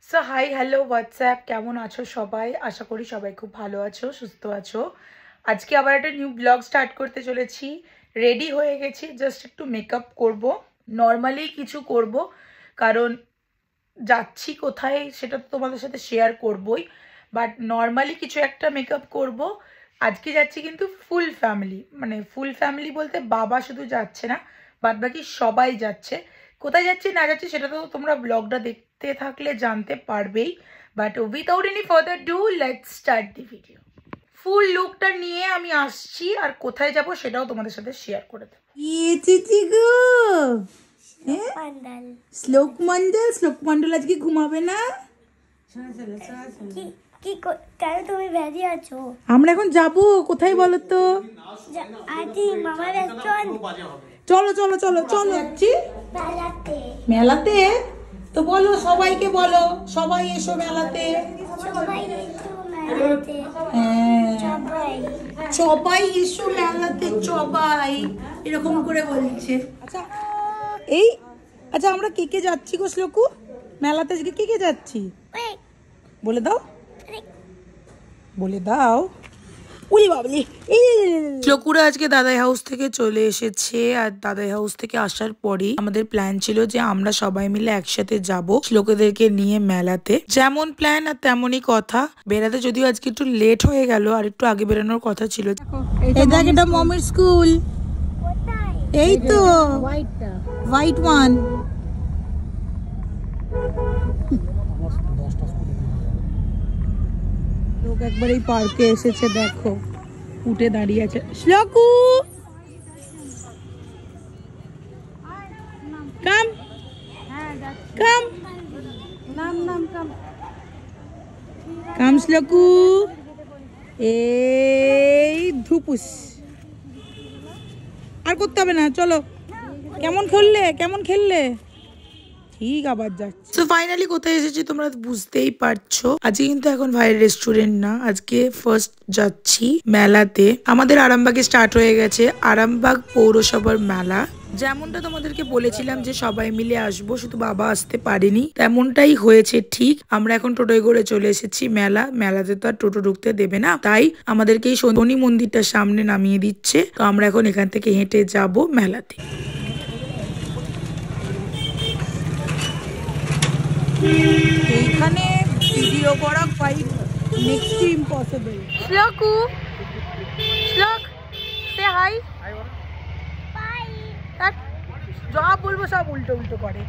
So hi hello WhatsApp, কেমন আছো সবাই? আশা করি সবাই খুব ভালো আছো, সুস্থ আছো। আজকে আবার একটা নিউ ব্লগ স্টার্ট করতে চলেছি। রেডি হয়ে গেছি, জাস্ট একটু মেকআপ করব, নর্মালি কিছু করব, কারণ যাচ্ছি কোথায় সেটা তো তোমাদের সাথে শেয়ার করবই, বাট নর্মালি কিছু একটা মেকআপ করব। আজকে যাচ্ছি কিন্তু ফুল ফ্যামিলি, মানে ফুল ফ্যামিলি বলতে বাবা শুধু যাচ্ছে না, বাদ বাকি সবাই যাচ্ছে। কোথায় যাচ্ছি না যাচ্ছি সেটা তো তোমরা ব্লগটা দেখতে থাকলে জানতে পারবেই, but without any further ado let's start the video. Full লুকটা নিয়ে আমি আসছি, আর কোথায় যাব সেটাও তোমাদের সাথে শেয়ার করে দেবো। শ্লোক মন্ডল আজকে ঘুমাবে না। কেন তুমি বেরিয়ে আছো? আমরা এখন যাব কোথায় বলো তো? আদি মামা রেস্টুরেন্ট। চলো চলো চলো চলো যাচ্ছি মেলাতে। মেলাতে। তো বলো, সবাইকে বলো, সবাই এসো মেলাতে। সবাই এসো মেলাতে। হ্যাঁ, সবাই সবাই এসো মেলাতে, সবাই এরকম করে বলছে। আচ্ছা এই আচ্ছা, আমরা কে কে যাচ্ছি গো শ্লোকু? মেলাতে আজকে কে কে যাচ্ছি বলে দাও, বলে দাও। উলি বাবলি, শ্লোকুরা আজকে দাদাই হাউস থেকে চলে এসেছে, আর দাদাই হাউস থেকে আসার পরেই আমাদের প্ল্যান ছিল যে আমরা সবাই মিলে একসাথে যাব শ্লোকেদেরকে নিয়ে মেলাতে। যেমন প্ল্যান আর তেমনই কথা। বেরাতে যদিও আজকে একটু লেট হয়ে গেল, আর একটু আগে বেরোনোর কথা ছিল। এই দেখ, এটা মমের স্কুল। এই তো হোয়াইট ওয়ান। লোক একবার এই পার্কে এসেছে, দেখো উঠে দাঁড়িয়ে আছে। শ্লোকু কাম কাম কাম শ্লোকু। এই ধুপুস আর করতে হবে না, চলো। কেমন খেললে ঠিক আবার যাচ্ছে। তো ফাইনালি কোথায় এসেছি তোমরা বুঝতেই পারছো। আজকে কিন্তু এখন ভাইয়ের রেস্টুরেন্ট না, আজকে ফার্স্ট যাচ্ছি মেলাতে। আমাদের আরামবাগে স্টার্ট হয়ে গেছে আরামবাগ পৌরসভার মেলা। যেমনটা তোমাদেরকে বলেছিলাম যে সবাই মিলে আসবো, শুধু বাবা আসতে পারেনি, তেমনটাই হয়েছে ঠিক। আমরা এখন টোটোয় করে চলে এসেছি মেলাতে তো আর টোটো ঢুকতে দেবে না, তাই আমাদেরকে এই শনি মন্দিরটার সামনে নামিয়ে দিচ্ছে। তো আমরা এখন এখান থেকে হেঁটে যাব মেলাতে। এইখানে ভিডিও করা কোয়াইট নেক্সট টু ইম্পসিবল। শ্লোকু, শ্লোক সে হাই। যা বলবো সব উল্টো উল্টো করে।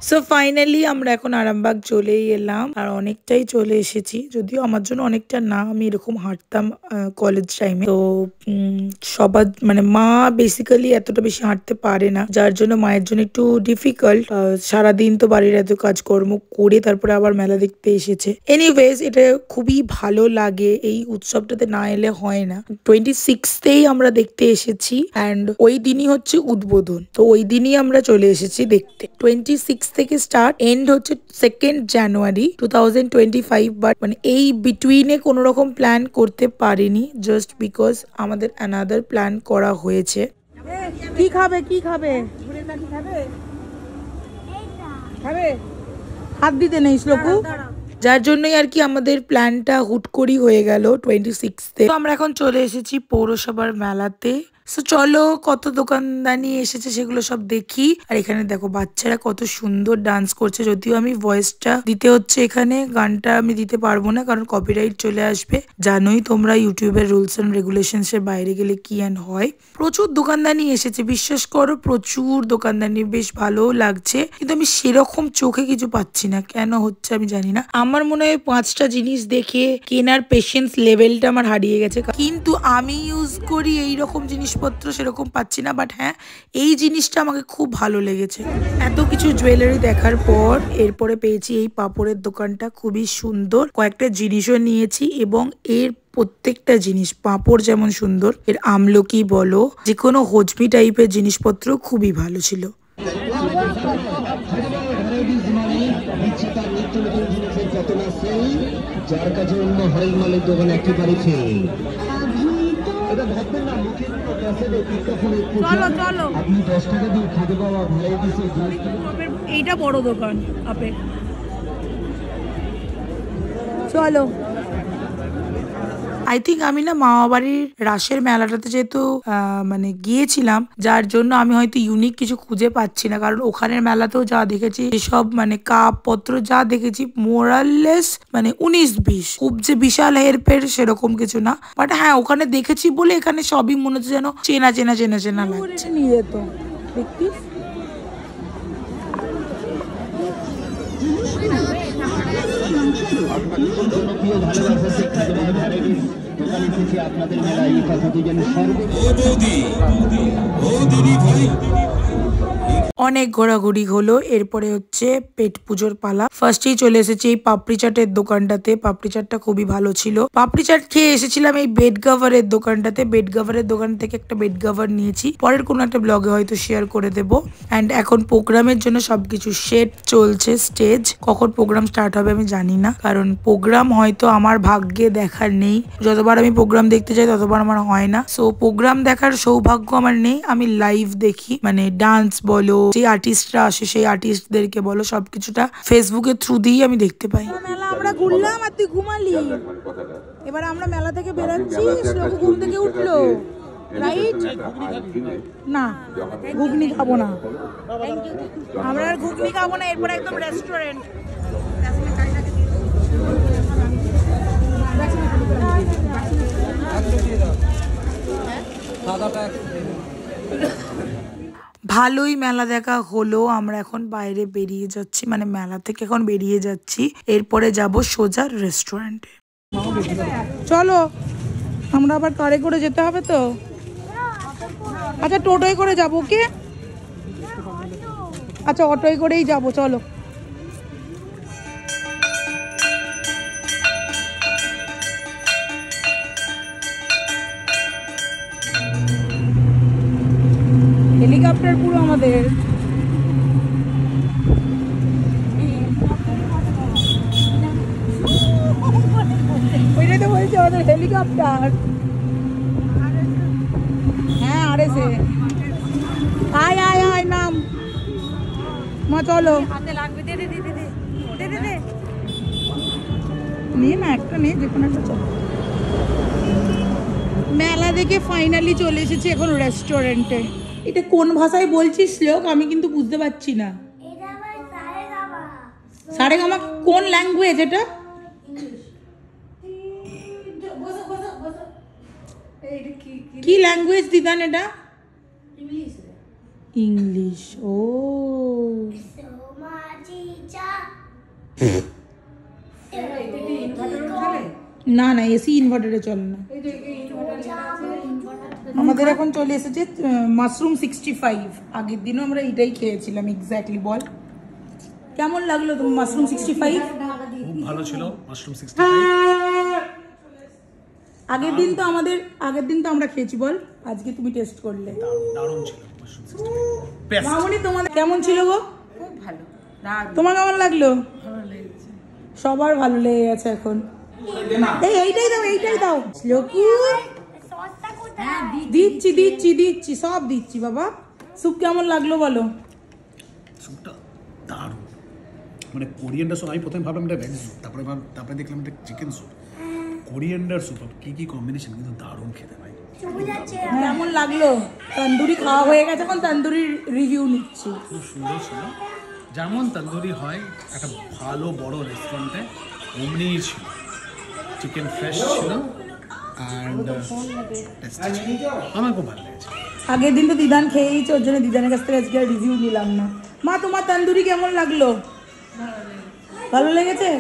সো ফাইনালি আমরা এখন আরামবাগ চলেই এলাম, আর অনেকটাই চলে এসেছি। যদিও আমার জন্য অনেকটা না, আমি এরকম হাঁটতাম কলেজ টাইমে। তো সবার মানে মা বেসিক্যালি এতটা বেশি হাঁটতে পারে না, যার জন্য মায়ের জন্য একটু ডিফিকাল্ট। সারাদিন তো বাড়ির এত কাজকর্ম করে তারপরে আবার মেলা দেখতে এসেছে। এনিওয়েজ, এটা খুবই ভালো লাগে, এই উৎসবটাতে না এলে হয় না। 26তেই আমরা দেখতে এসেছি, অ্যান্ড ওই দিনই হচ্ছে উদ্বোধন। তো ওই দিনই আমরা চলে এসেছি দেখতে। 26 থেকে স্টার্ট, এন্ড হচ্ছে 2nd জানুয়ারি 2025। বাট মানে এই বিটুইনে কোনো রকম প্ল্যান করতে পারিনি, জাস্ট বিকজ আমাদের অ্যানাদার প্ল্যান করা হয়েছে। কি খাবে খাবে হাত দিতে নেই শ্লোকু, যার জন্যই আর কি আমাদের প্ল্যানটা হুট করেই হয়ে গেল 26তে। তো আমরা এখন চলে এসেছি পৌরসভার মেলাতে। সো চলো, কত দোকানদানি এসেছে সেগুলো সব দেখি। আর এখানে দেখো বাচ্চারা কত সুন্দর ডান্স করছে। যদিও আমি ভয়েসটা দিতে হচ্ছে, এখানে গানটা আমি দিতে পারবো না কারণ কপিরাইট চলে আসবে। জানোই তোমরা ইউটিউবের রুলস এন্ড রেগুলেশনস এর বাইরে গেলে কি এন্ড হয়। প্রচুর দোকানদানি এসেছে, বিশ্বাস করো প্রচুর দোকানদানি, বেশ ভালোও লাগছে। কিন্তু আমি সেরকম চোখে কিছু পাচ্ছি না, কেন হচ্ছে আমি জানি না। আমার মনে হয় 5টা জিনিস দেখে কেনার পেশেন্স লেভেলটা আমার হারিয়ে গেছে। কিন্তু আমি ইউজ করি এইরকম জিনিসপত্র, সেরকম পাচ্ছি না। বাট হ্যাঁ, এই জিনিসটা আমাকে খুব ভালো লেগেছে। এত কিছু জুয়েলারি দেখার পর এরপরে পেয়েছি এই পাপড়ের দোকানটা, খুবই সুন্দর। কয়েকটা জিনিসও নিয়েছি, এবং এর প্রত্যেকটা জিনিস, পাঁপড় যেমন সুন্দর, এর আমলকি বলো, যে কোনো হজমি টাইপের জিনিসপত্র খুবই ভালো ছিল। যার কাছে অন্য হরেক মালের দোকান একেবারে ফেল। চলো চলো, এইটা বড় দোকান আপের, চলো। আই থিঙ্ক আমি না মামা বাড়ির রাসের মেলাটাতে যেহেতু মানে গিয়েছিলাম, যার জন্য আমি হয়তো ইউনিক কিছু খুঁজে পাচ্ছি না, কারণ ওখানের মেলাতেও যা দেখেছি সব মানে কাপ পত্র যা দেখেছি মোরাললেস মানে 19-20, খুব যে বিশাল হেরফের সেরকম কিছু না। বাট হ্যাঁ, ওখানে দেখেছি বলে এখানে সবই মনে হচ্ছে যেন চেনা চেনা চেনা চেনা লাগছে। নিয়ে যেত দেখতিস, অনেক ঘোরাঘুরি হলো, এরপরে হচ্ছে পেট পুজোর পালা। ফার্স্টেই চলে এসেছি এই পাপড়ি চাটের দোকানটাতে। পাপড়ি চাটটা খুবই ভালো ছিল। পাপড়ি চাট খেয়ে এসেছিলাম এই বেড কভারের দোকানটাতে। বেড কভারের দোকান থেকে একটা বেড কভার নিয়েছি, পরের কোনো একটা ব্লগে হয়তো শেয়ার করে দেবো। অ্যান্ড এখন প্রোগ্রামের জন্য সবকিছু সেট চলছে, স্টেজ। কখন প্রোগ্রাম স্টার্ট হবে আমি জানি না, কারণ প্রোগ্রাম হয়তো আমার ভাগ্যে দেখার নেই। যতবার আমি প্রোগ্রাম দেখতে যাই ততবার আমার হয় না। সো প্রোগ্রাম দেখার সৌভাগ্য আমার নেই, আমি লাইভ দেখি, মানে ডান্স বলো, যে আর্টিস্টরা আসে সেই আর্টিস্টদেরকে বলো, সবকিছুটা ফেসবুকের থ্রু দিয়েই আমি দেখতে পাই। মেলা আমরা ঘুরলাম আর তুই ঘুমালি। এবার আমরা মেলা থেকে বেরোচ্ছি, শ্লোক ঘুম থেকে উঠলো, রাইট? না ঘুগনি খাবো না, আমরা আর ঘুগনি খাবো না, এরপর একদম রেস্টুরেন্ট। ভালোই মেলা দেখা হলো। আমরা এখন বাইরে বেরিয়ে যাচ্ছি, মানে মেলা থেকে এখন বেরিয়ে যাচ্ছি, এরপরে যাব সোজা রেস্টুরেন্টে। চলো, আমরা আবার কারে করে যেতে হবে তো। আচ্ছা টোটোয় করে যাবো কি? আচ্ছা অটোয় করেই যাবো, চলো। হেলিকপ্টার পুরো আমাদের। ওইটাই তো বলছি, আমাদের হেলিকপ্টার। হ্যাঁ আরেসে, আয় আয় আয় নাম মা, চলো। নিয়ে না একটা নিয়ে, যে কোনো একটা চলো। মেলা দেখে ফাইনালি চলে এসেছি এখন রেস্টুরেন্টে। এটা কোন ভাষায় বলছিস শ্লোক, আমি কিন্তু বুঝতে পারছি না। সারেগামা কোন ল্যাঙ্গুয়েজ এটা? কি ল্যাঙ্গুয়েজ দিদান এটা? ইংলিশ। ও না না, এসি ইনভার্টারে চলে না। আমাদের এখন চলে এসেছে মাশরুম 65। আগের দিনও আমরা এটাই খেয়েছিলাম এক্স্যাক্টলি। বল কেমন লাগলো তোমার মাশরুম 65? খুব ভালো ছিল মাশরুম 65। আগের দিন তো আমরা খেয়েছি, বল আজকে তুমি টেস্ট করলে। দারুণ ছিল মাশরুম 65। মামুনি তোমার কেমন ছিল গো? খুব ভালো। তোমার কেমন লাগলো? সবার ভালো লেগে গেছে এখন। এইটাই দাও শ্লোকু। দিচ্ছি সব দিচ্ছি বাবা। স্যুপ কেমন লাগলো বলো? স্যুপটা দারুণ, মানে কোরিয়ান্ডার স্যুপ। আমি প্রথমে ভাবলাম এটা ভেজ স্যুপ, তারপরে দেখলাম এটা চিকেন স্যুপ। কোরিয়ান্ডার স্যুপ কি কম্বিনেশন, কিন্তু দারুণ খেতে ভাই। কেমন লাগলো? তন্দুরি খাওয়া হয়ে গেছে, এখন তন্দুরির রিভিউ নিচ্ছি। খুব সুন্দর ছিল, যেমন তন্দুরি হয় একটা ভালো বড় রেস্টুরেন্টে অমনিই ছিল। চিকেন ফ্রেশ ছিল অ্যান্ড টেস্টি ছিল, আমার খুব ভালো লেগেছে। আগের দিন তো দিদান খেয়েইছে, ওর জন্য দিদানের কাছ থেকে আজকে রিভিউ নিলাম না। মা তোমার তন্দুরি কেমন লাগলো? ভালো লেগেছে।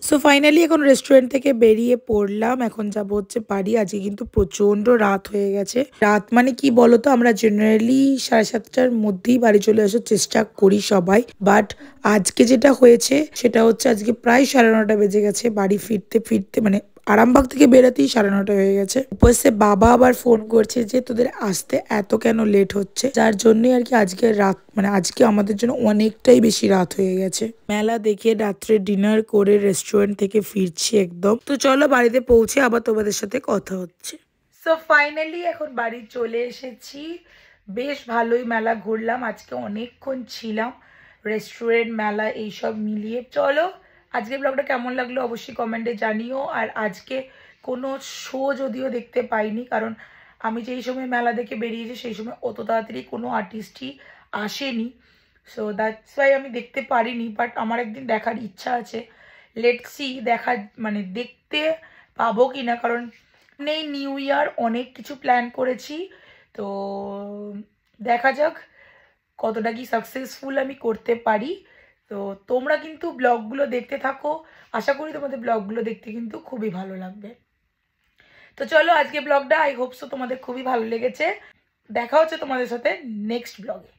সো ফাইনালি এখন রেস্টুরেন্ট থেকে বেরিয়ে পড়লাম, এখন যাব হচ্ছে বাড়ি। আজকে কিন্তু প্রচন্ড রাত হয়ে গেছে। রাত মানে কি বলতো, আমরা জেনারেলি 7:30টার মধ্যেই বাড়ি চলে আসার চেষ্টা করি সবাই, বাট আজকে যেটা হয়েছে সেটা হচ্ছে আজকে প্রায় 9:30 বেজে গেছে বাড়ি ফিরতে মানে আরামবাগ থেকে বেরোতেই 9:30 হয়ে গেছে। উপরে বাবা আবার ফোন করছে যে তোদের আসতে এত কেন লেট হচ্ছে, যার জন্যই আর কি আজকে রাত, মানে আজকে আমাদের জন্য অনেকটাই বেশি রাত হয়ে গেছে। মেলা দেখে রাত্রে ডিনার করে রেস্টুরেন্ট থেকে ফিরছি একদম। তো চলো বাড়িতে পৌঁছে আবার তোমাদের সাথে কথা হচ্ছে। সো ফাইনালি এখন বাড়ি চলে এসেছি। বেশ ভালোই মেলা ঘুরলাম, আজকে অনেকক্ষণ ছিলাম, রেস্টুরেন্ট মেলা এইসব মিলিয়ে। চলো আজকে ব্লগটা কেমন লাগলো অবশ্যই কমেন্টে জানিও। আর আজকে কোনো শো যদিও দেখতে পাইনি, কারণ আমি যেই সময় মেলা দেখে বেরিয়েছি সেই সময় অত তাড়াতাড়ি কোনো আর্টিস্টই আসেনি, সো দ্যাটস ওয়াই আমি দেখতে পারিনি। বাট আমার একদিন দেখার ইচ্ছা আছে, লেটস সি মানে দেখতে পাবো কি না, কারণ নেই নিউ ইয়ার অনেক কিছু প্ল্যান করেছি, তো দেখা যাক কতটা কি সাকসেসফুল আমি করতে পারি। তো তোমরা কিন্তু ব্লগগুলো দেখতে থাকো, আশা করি তোমাদের ব্লগগুলো দেখতে কিন্তু খুবই ভালো লাগবে। তো চলো আজকে ব্লগটা আই হোপ সো তোমাদের খুবই ভালো লেগেছে। দেখা হচ্ছে তোমাদের সাথে নেক্সট ব্লগে।